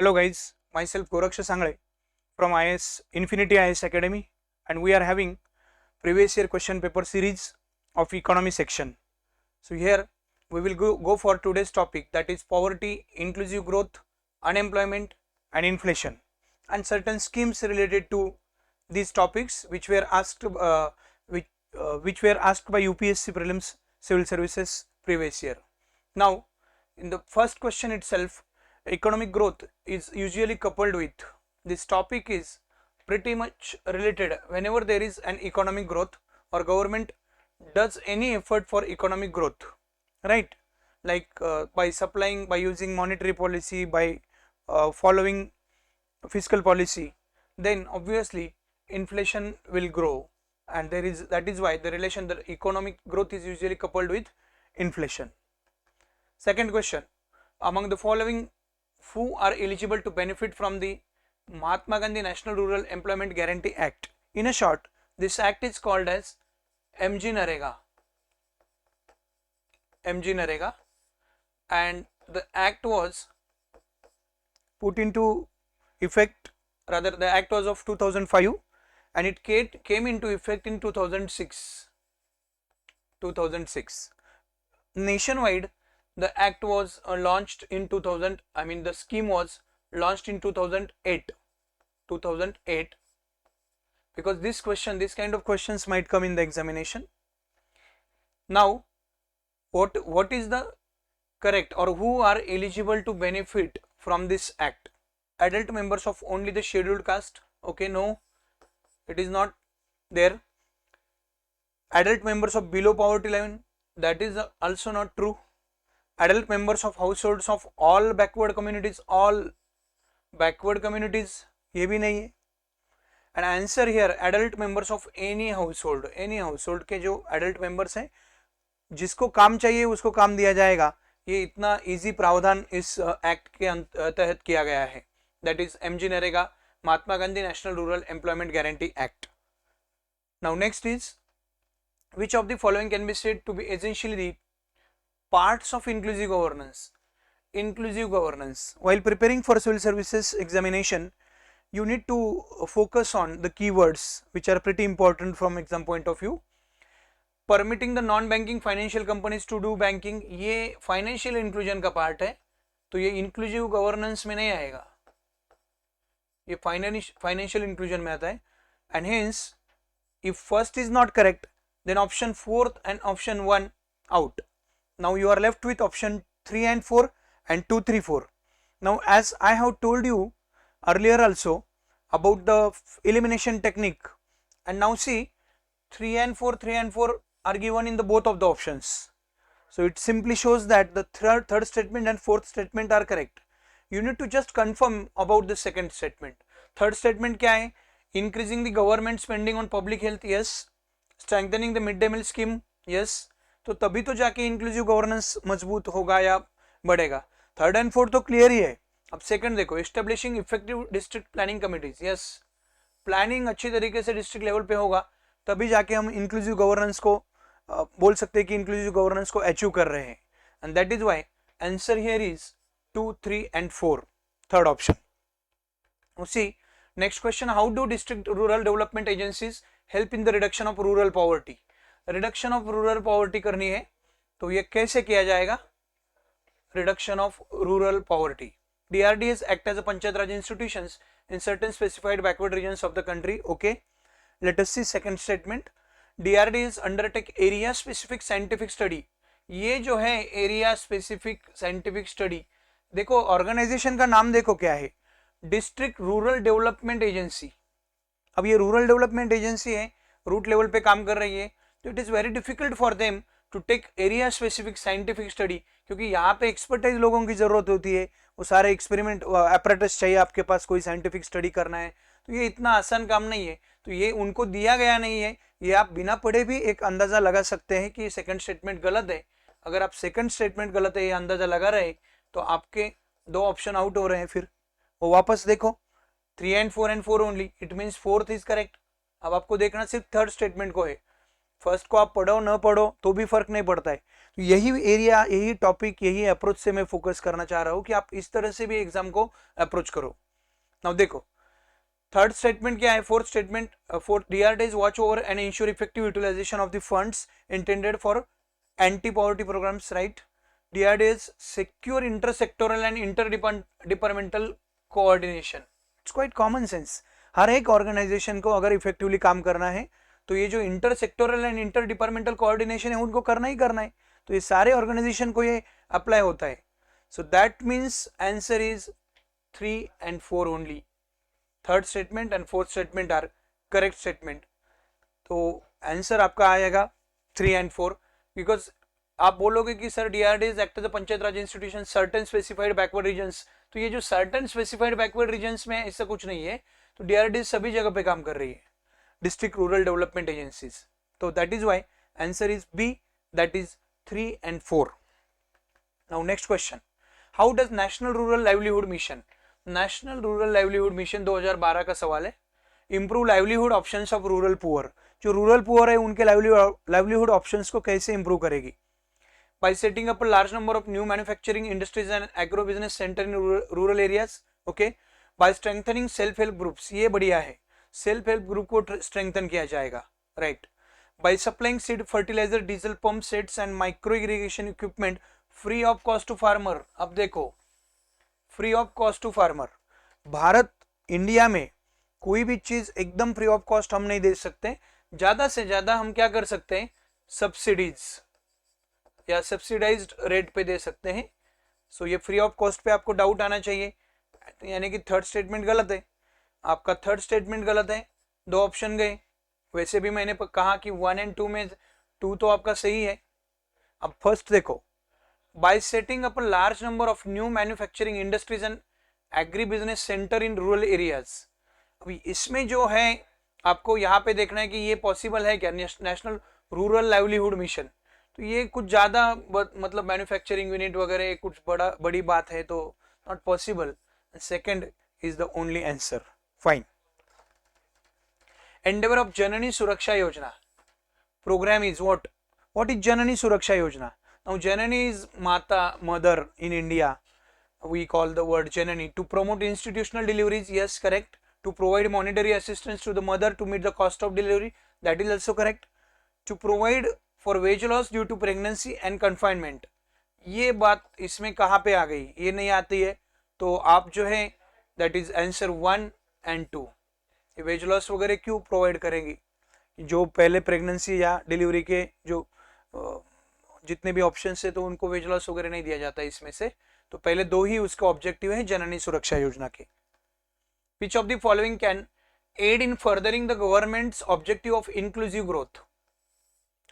Hello guys, myself Goraksha Sangle from IS Infinity IS Academy, and we are having previous year question paper series of economy section. So here we will go for today's topic, that is poverty, inclusive growth, unemployment and inflation, and certain schemes related to these topics which were asked which were asked by UPSC prelims civil services previous year. Now in the first question itself, economic growth is usually coupled with, this topic is pretty much related whenever there is an economic growth or government does any effort for economic growth, right? Like by supplying, by using monetary policy, by following fiscal policy, then obviously inflation will grow, and that is why the economic growth is usually coupled with inflation. Second question, among the following, who are eligible to benefit from the Mahatma Gandhi National Rural Employment Guarantee Act? In a short, this act is called as MG Narega. MG Narega, and the act was put into effect, rather the act was of 2005 and it came into effect in 2006. Nationwide, the act was launched in 2000, the scheme was launched in 2008, because this kind of questions might come in the examination. Now what is the correct, or who are eligible to benefit from this act? Adult members of only the scheduled caste? Okay, no, it is not there. Adult members of below poverty line? That is also not true. Adult members of households of all backward communities? ये भी नहीं है. And answer here, adult members of any household के जो adult members हैं, जिसको काम चाहिए उसको काम दिया जाएगा, ये इतना इजी प्रावधान इस एक्ट के तहत किया गया है. That is MG NREGA, Mahatma Gandhi national rural employment guarantee act. Now next is, which of the following can be said to be essentially the parts of inclusive governance? Inclusive governance, while preparing for civil services examination, you need to focus on the keywords which are pretty important from exam point of view. Permitting the non banking financial companies to do banking, ये financial inclusion का part है, तो ये inclusive governance में नहीं आएगा, ये financial inclusion में आता है. And hence if first is not correct, then option 4 and option 1 out. Now you are left with option 3 and 4 and 2, 3, 4. Now as I have told you earlier also about the elimination technique, and now see 3 and 4 are given in the both of the options, so it simply shows that the third statement and fourth statement are correct. You need to just confirm about the second statement. Third statement क्या है? Increasing the government spending on public health, yes. Strengthening the midday meal scheme, yes. तो तभी तो जाके inclusive governance मजबूत होगा या बढ़ेगा. थर्ड एंड फोर्थ तो क्लियर ही है. अब सेकंड देखो, establishing effective district planning committees, yes. Planning अच्छी तरीके से डिस्ट्रिक्ट लेवल पे होगा तभी जाके हम इंक्लूसिव गवर्नेंस को बोल सकते हैं कि इंक्लूसिव गवर्नेंस को अचीव कर रहे हैं. And that is why answer here is 2, 3 and 4, third option. See next question, how do district rural development agencies help in the reduction of rural poverty? Reduction of rural poverty करनी है तो ये कैसे किया जाएगा? Reduction of rural poverty. DRDs act as a Panchayat Raj institutions in certain specified backward regions of the country. Okay, let us see second statement. DRDs undertake area specific scientific study. ये जो है area specific scientific study, देखो organisation का नाम देखो क्या है, district rural development agency. अब ये रूरल डेवलपमेंट एजेंसी है, रूट लेवल पे काम कर रही है, तो it is very difficult for them to take area specific scientific study, क्योंकि यहाँ पे एक्सपर्टाइज लोगों की ज़रूरत होती है. वो सारे एक्सपेरिमेंट एपरेटस चाहिए आपके पास, कोई साइंटिफिक स्टडी करना है, तो ये इतना आसान काम नहीं है. तो ये उनको दिया गया नहीं है. ये आप बिना पढ़े भी एक अंदाज़ा लगा सकते हैं कि सेकंड स्टेटमेंट गलत है. अगर आप सेकंड स्टेटमेंट गलत है ये अंदाज़ा लगा रहे तो आपके दो ऑप्शन आउट हो रहे हैं. फिर वो वापस देखो, 3 and 4 only, it means fourth is correct. अब आपको देखना सिर्फ थर्ड स्टेटमेंट को है. फर्स्ट को आप पढ़ो न पढ़ो तो भी फर्क नहीं पड़ता है। तो यही एरिया, यही टॉपिक, यही अप्रोच से मैं फोकस करना चाह रहा हूँ कि आप इस तरह से भी एग्जाम को अप्रोच करो। नाउ देखो थर्ड स्टेटमेंट क्या है, fourth statement, fourth DRDs watch over and ensure effective utilization of the funds intended for anti poverty programmes, right. DRDs secure intersectoral and interdepartmental coordination. It's quite common sense. हर एक organisation को अगर effectively काम करना है तो ये जो intersectoral and inter departmental coordination है उनको करना ही करना है। तो ये सारे ऑर्गेनाइजेशन को ये अप्लाई होता है। So that means answer is 3 and 4 only. Third statement and fourth statement are correct statement. तो आंसर आपका आएगा 3 and 4। बिकॉज आप बोलोगे कि sir DRDs act as a panchayat raj institution certain specified backward regions, तो ये जो सर्टेन स्पेसिफाइड बैकवर्ड रीजन्स में ऐसा कुछ नहीं है। तो DRDs सभी जगह पे काम कर रही है, डिस्ट्रिक्ट रूरल डेवलपमेंट एजेंसीज। तो that is why answer is B, that is 3 and 4। Now next question, how does national rural livelihood mission, national rural livelihood mission 2012 का सवाल है, improve livelihood options of rural poor, जो rural poor है उनके livelihood options को कैसे improve करेगी। By setting up a large number of new manufacturing industries and agro business center in rural areas, okay, by strengthening self help groups, ये बढ़िया है, self help group को strengthen किया जाएगा, right. by supplying seed fertilizer diesel pump sets and micro irrigation equipment free of cost to farmer। अब देखो free of cost to farmer, Bharat India में कोई भी चीज एकदम फ्री ऑफ कॉस्ट हम नहीं दे सकते, ज्यादा से ज्यादा हम क्या कर सकते हैं, सब्सिडीज या सब्सिडाइज्ड रेट पे दे सकते हैं। सो ये फ्री ऑफ कॉस्ट पे आपको डाउट आना चाहिए, यानी कि थर्ड स्टेटमेंट गलत है, आपका थर्ड स्टेटमेंट गलत है, 2 ऑप्शन गए। वैसे भी मैंने कहा कि 1 and 2 में 2 तो आपका सही है। अब फर्स्ट देखो, bye setting up a large number of new manufacturing industries and agri business centre in rural areas. अभी इसमें जो है आपको यहाँ पे देखना है कि ये पॉसिबल है क्या, नेशनल रूरल लाइवलीहुड मिशन। तो ये कुछ ज्यादा मतलब मैन्युफैक्चरिंग यूनिट वगैरह कुछ बड़ी बात है, तो not possible. Second is the only answer, fine. Endeavour of Janani Suraksha Yojana programme is what is Janani Suraksha Yojana. Now Janani is माता, mother in India, we call the word janani, to promote institutional deliveries, yes correct, to provide monetary assistance to the mother to meet the cost of delivery, that is also correct, to provide for wage loss due to pregnancy and confinement, ये बात इसमें कहाँ पे आ गई, ये नहीं आती है, तो आप जो है that is answer 1 and 2। Veg loss वगैरह क्यों प्रोवाइड करेंगी, जो पहले प्रेगनेंसी या डिलीवरी के जो जितने भी ऑप्शन है तो उनको वेज लॉस वगैरह नहीं दिया जाता इसमें से, तो पहले 2 ही उसका ऑब्जेक्टिव है जननी सुरक्षा योजना के। Which of the following can aid in furthering the government's objective of inclusive growth.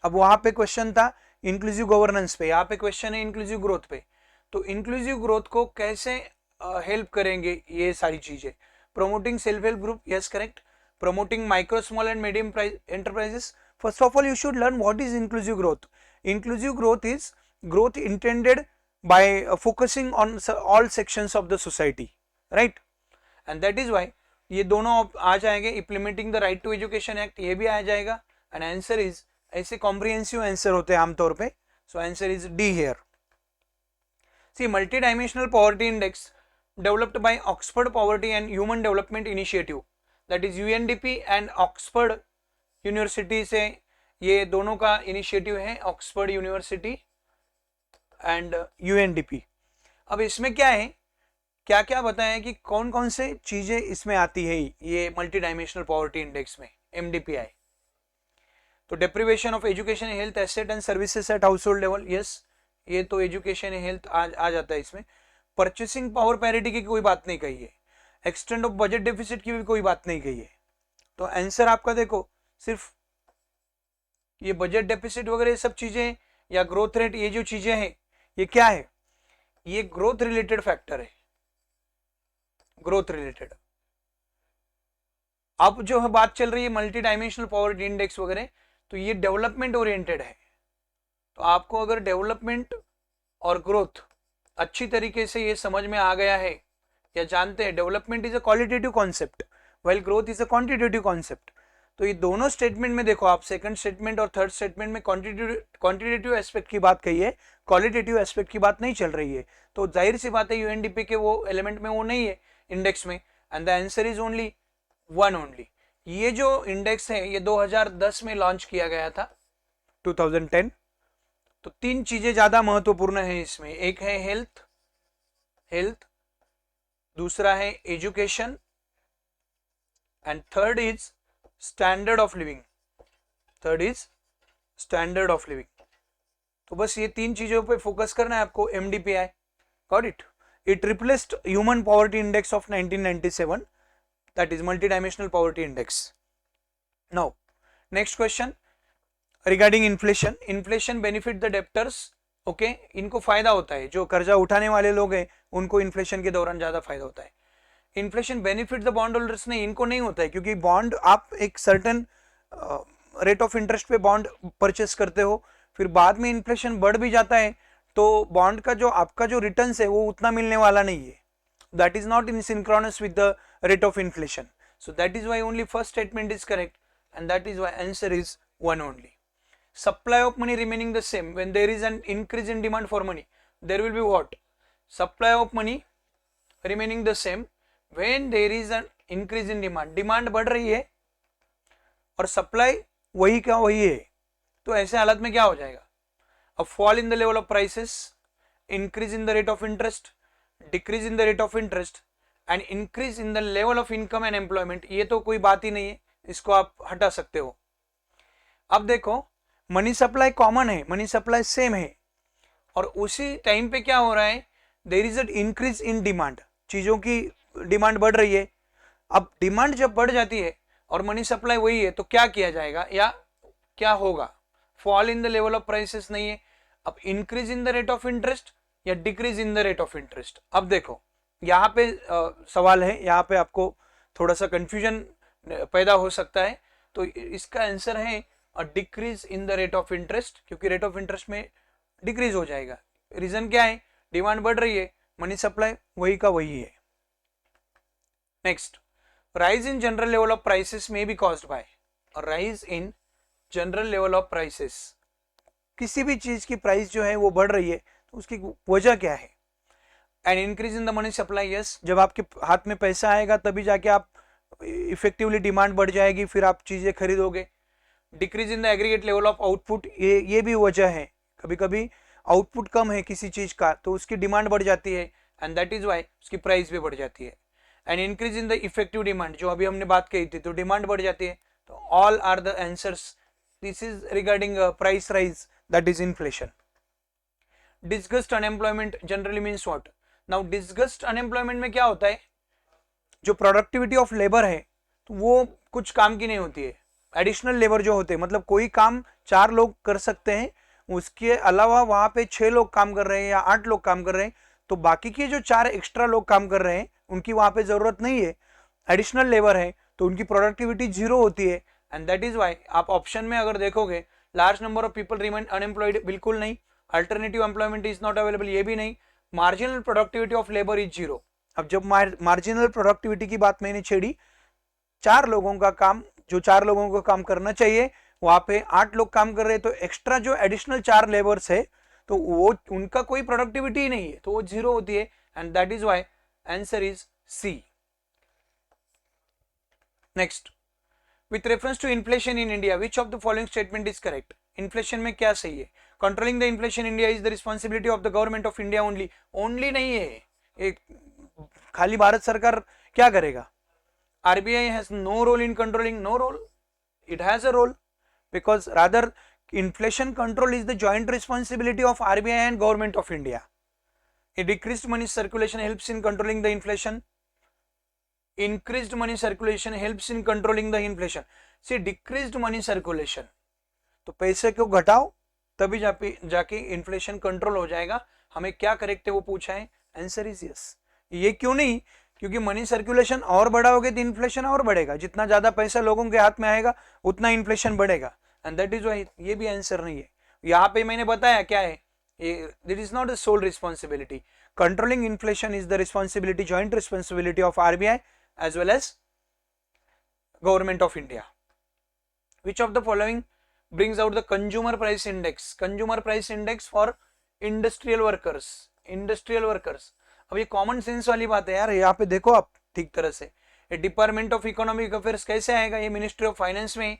अब वहां पे क्वेश्चन था इंक्लूसिव गवर्नेंस पे, यहाँ पे क्वेश्चन है इंक्लूसिव ग्रोथ पे। तो इंक्लूसिव ग्रोथ को कैसे हेल्प करेंगे ये सारी चीजें, promoting self help group, yes correct, promoting micro small and medium enterprises. First of all you should learn what is inclusive growth. Inclusive growth is growth intended by focusing on all sections of the society, right, and that is why ये दोनों आ जाएंगे। implementing the right to education act ये भी आ जाएगा, and answer is, ऐसे comprehensive answer होते हैं आमतौर पे, so answer is D here। see multi-dimensional poverty index developed by Oxford Poverty and Human Development Initiative, that is UNDP and Oxford University से ये दोनों का इनिशिएटिव है, ऑक्सफोर्ड यूनिवर्सिटी एंड UNDP। अब इसमें क्या है, क्या क्या बताएं कि कौन कौन से चीजें इसमें आती है ये मल्टी डायमेंशनल पॉवर्टी इंडेक्स में, MDPI। तो deprivation of education, health, asset and services at house hold level, yes ये तो एजुकेशन हेल्थ आ जाता है इसमें। परचेसिंग पावर पैरिटी की कोई बात नहीं कही है, एक्सटेंड ऑफ बजट डेफिसिट की भी कोई बात नहीं कही है। तो आंसर आपका देखो सिर्फ ये बजट डेफिसिट वगैरह सब चीजें या ग्रोथ रेट, ये जो चीजें हैं ये क्या है, ये ग्रोथ रिलेटेड फैक्टर है, ग्रोथ रिलेटेड। अब जो है बात चल रही है मल्टी डायमेंशनल पॉवर्टी इंडेक्स वगैरह, तो ये डेवलपमेंट ओरिएंटेड है। तो आपको अगर डेवलपमेंट और ग्रोथ अच्छी तरीके से ये समझ में आ गया है या जानते हैं, development is a qualitative concept while growth is a quantitative concept, तो ये दोनों स्टेटमेंट में देखो आप, सेकंड स्टेटमेंट और थर्ड स्टेटमेंट में क्वांटिटेटिव एस्पेक्ट की बात कही है, क्वालिटेटिव एस्पेक्ट की बात नहीं चल रही है। तो जाहिर सी बात है यूएनडीपी के वो एलिमेंट में वो नहीं है इंडेक्स में, and the answer is only one only. ये जो इंडेक्स है ये 2010 में लॉन्च किया गया था, 2010। तो तीन चीजें ज्यादा महत्वपूर्ण है इसमें, एक है हेल्थ, दूसरा है education, and third is standard of living, तो बस ये तीन चीजों पे फोकस करना है आपको। MDPI, got it. It replaced human poverty index of 1997, that is multi dimensional poverty index. Now next question regarding inflation. Inflation benefit the debtors, okay, इनको फायदा होता है, जो कर्जा उठाने वाले लोग हैं उनको इन्फ्लेशन के दौरान ज्यादा फायदा होता है। Inflation benefit the bond holders, नहीं, इनको नहीं होता है, क्योंकि बॉन्ड आप एक सर्टेन रेट ऑफ इंटरेस्ट पे बॉन्ड परचेस करते हो, फिर बाद में इन्फ्लेशन बढ़ भी जाता है तो बॉन्ड का जो आपका जो रिटर्न्स है वो उतना मिलने वाला नहीं है, that is not in synchronous with the rate of inflation. So that is why only first statement is correct, and that is why answer is one only. Supply of money remaining the same when there is an increase in demand for money, there will be what? Supply of money remaining the same when there is an increase in demand, demand बढ़ रही है और supply वही का वही है, तो ऐसे हालत में क्या हो जाएगा? A fall in the level of prices, increase in the rate of interest, decrease in the rate of interest and increase in the level of income and employment, ये तो कोई बात ही नहीं है, इसको आप हटा सकते हो। अब देखो मनी सप्लाई कॉमन है, मनी सप्लाई सेम है, और उसी टाइम पे क्या हो रहा है, there is an increase in demand, चीजों की डिमांड बढ़ रही है। अब डिमांड जब बढ़ जाती है और मनी सप्लाई वही है तो क्या किया जाएगा या क्या होगा? Fall in the level of prices नहीं है, अब increase in the rate of interest या decrease in the rate of interest. अब देखो यहाँ पे सवाल है, यहाँ पे आपको थोड़ा सा कंफ्यूजन पैदा हो सकता है, तो इसका आंसर है decrease in the rate of interest, क्योंकि रेट ऑफ इंटरेस्ट में डिक्रीज हो जाएगा। रीजन क्या है? डिमांड बढ़ रही है, मनी सप्लाई वही का वही है। Next, rise in general level of prices में be caused by, rise in general level of prices, किसी भी चीज की प्राइस जो है वो बढ़ रही है तो उसकी वजह क्या है? And increase in the money supply, yes, जब आपके हाथ में पैसा आएगा तभी जाके आप इफेक्टिवली डिमांड बढ़ जाएगी, फिर आप चीजें खरीदोगे। Decrease in the aggregate level of output, ये भी वजह है, कभी कभी आउटपुट कम है किसी चीज का तो उसकी डिमांड बढ़ जाती है, एंड दैट इज वाई उसकी प्राइस भी बढ़ जाती है। And increase in the effective demand, जो अभी हमने बात कही थी, तो डिमांड बढ़ जाती है। तो all are the answers, this is regarding price rise, that is inflation. Disguised unemployment generally means what? Now disguised unemployment में क्या होता है, जो प्रोडक्टिविटी ऑफ लेबर है तो वो कुछ काम की नहीं होती है, एडिशनल लेबर जो होते हैं, मतलब कोई काम 4 लोग कर सकते हैं, उसके अलावा वहां पे 6 लोग काम कर रहे हैं या 8 लोग काम कर रहे हैं, तो बाकी के जो 4 एक्स्ट्रा लोग काम कर रहे हैं उनकी वहां पे जरूरत नहीं है, एडिशनल लेबर है, तो उनकी प्रोडक्टिविटी 0 होती है, एंड दैट इज वाई आप ऑप्शन में अगर देखोगे large number of people remain unemployed, बिल्कुल नहीं, alternative employment is not available, ये भी नहीं, marginal productivity of labour is 0। अब जब मार्जिनल प्रोडक्टिविटी की बात मैंने छेड़ी, 4 लोगों का काम, जो 4 लोगों को काम करना चाहिए वहां पे 8 लोग काम कर रहे हैं, तो एक्स्ट्रा जो एडिशनल 4 लेबर्स है तो वो उनका कोई प्रोडक्टिविटी ही नहीं है, तो वो 0 होती है, and that is why answer is C. Next, with reference to inflation in India which of the following statement is correct? Inflation में क्या सही है? Controlling the inflation India is the responsibility of the government of India only, only नहीं है, एक खाली भारत सरकार क्या करेगा? RBI has no role in controlling, no role, it has a role, because rather inflation control is the joint responsibility of RBI and government of India. A decreased money circulation helps in controlling the inflation, increased money circulation helps in controlling the inflation. See, decreased money circulation, तो पैसे को घटाओ तभी जाके inflation control हो जाएगा। हमें क्या करेक्ट है वो पूछा है, आंसर इज यस। ये क्यों नहीं? क्योंकि मनी सर्कुलेशन और बढ़ाओगे तो इन्फ्लेशन और बढ़ेगा, जितना ज्यादा पैसा लोगों के हाथ में आएगा उतना इन्फ्लेशन बढ़ेगा, एंड दैट इज व्हाई ये भी आंसर नहीं है। यहाँ पे मैंने बताया क्या है, that is not a sole responsibility, controlling inflation is the responsibility, joint responsibility of RBI as well as government of India. Which of the following brings out the consumer price index? Consumer price index for industrial workers. Industrial workers. अब ये common sense वाली बात है यार, यहाँ पे देखो आप ठीक तरह से, ये डिपार्टमेंट ऑफ इकोनॉमिक अफेयर्स कैसे आएगा? ये मिनिस्ट्री ऑफ फाइनेंस में,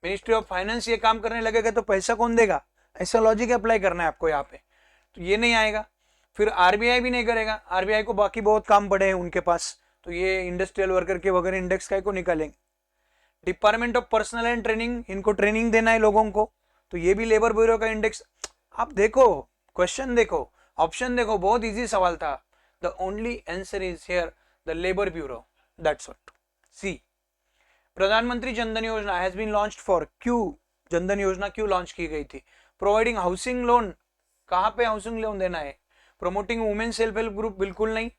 मिनिस्ट्री ऑफ फाइनेंस ये काम करने लगेगा तो पैसा कौन देगा? ऐसा लॉजिक अप्लाई करना है आपको यहाँ पे, तो ये नहीं आएगा। फिर आरबीआई भी नहीं करेगा, आरबीआई को बाकी बहुत काम पड़े हैं उनके पास, तो ये इंडस्ट्रियल वर्कर के वगैरह इंडेक्स का को निकालेंगे। Department of personal and training, इनको ट्रेनिंग देना है लोगों को, तो ये भी लेबर ब्यूरो का इंडेक्स। आप देखो क्वेश्चन, देखो ऑप्शन, देखो बहुत इजी सवाल था। The only answer is here the labour bureau, that's what. See, Pradhanmantri Jandhan योजना हैज बीन लॉन्च्ड फॉर, क्यों जनधन योजना क्यों लॉन्च की गई थी? प्रोवाइडिंग हाउसिंग लोन, कहां पे हाउसिंग लोन देना है? Promoting women self help group, बिल्कुल नहीं।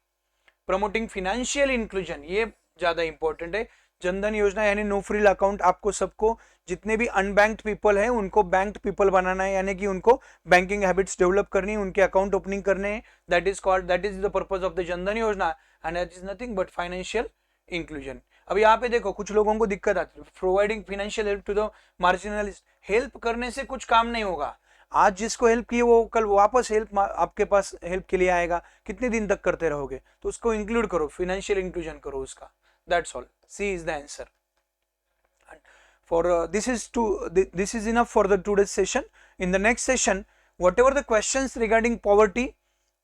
प्रमोटिंग फिनेंशियल इंक्लूजन, ये ज्यादा इंपॉर्टेंट है। जनधन योजना यानी नो फ्रिल अकाउंट, आपको सबको, जितने भी अनबैंक्ड पीपल है उनको बैंक्ड पीपल बनाना है, यानी कि उनको बैंकिंग हैबिट्स डेवलप करनी है, उनके अकाउंट ओपनिंग करने हैं। That is called, that is the purpose of the Jandhan Yojana, and that is nothing but financial inclusion. अब यहाँ पे देखो कुछ लोगों को दिक्कत आती है, providing financial help to the marginalized. Help करने से कुछ काम नहीं होगा, आज जिसको हेल्प की वो कल वापस हेल्प आपके पास हेल्प के लिए आएगा, कितने दिन तक करते रहोगे? तो उसको इंक्लूड करो, फाइनेंशियल इंक्लूजन करो उसका, that's all. C is the answer. For this is enough for the today's session. In the next session, whatever the questions regarding poverty,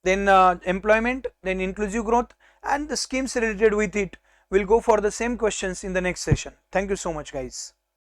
then employment, then inclusive growth, and the schemes related with it, we'll go for the same questions in the next session. Thank you so much, guys.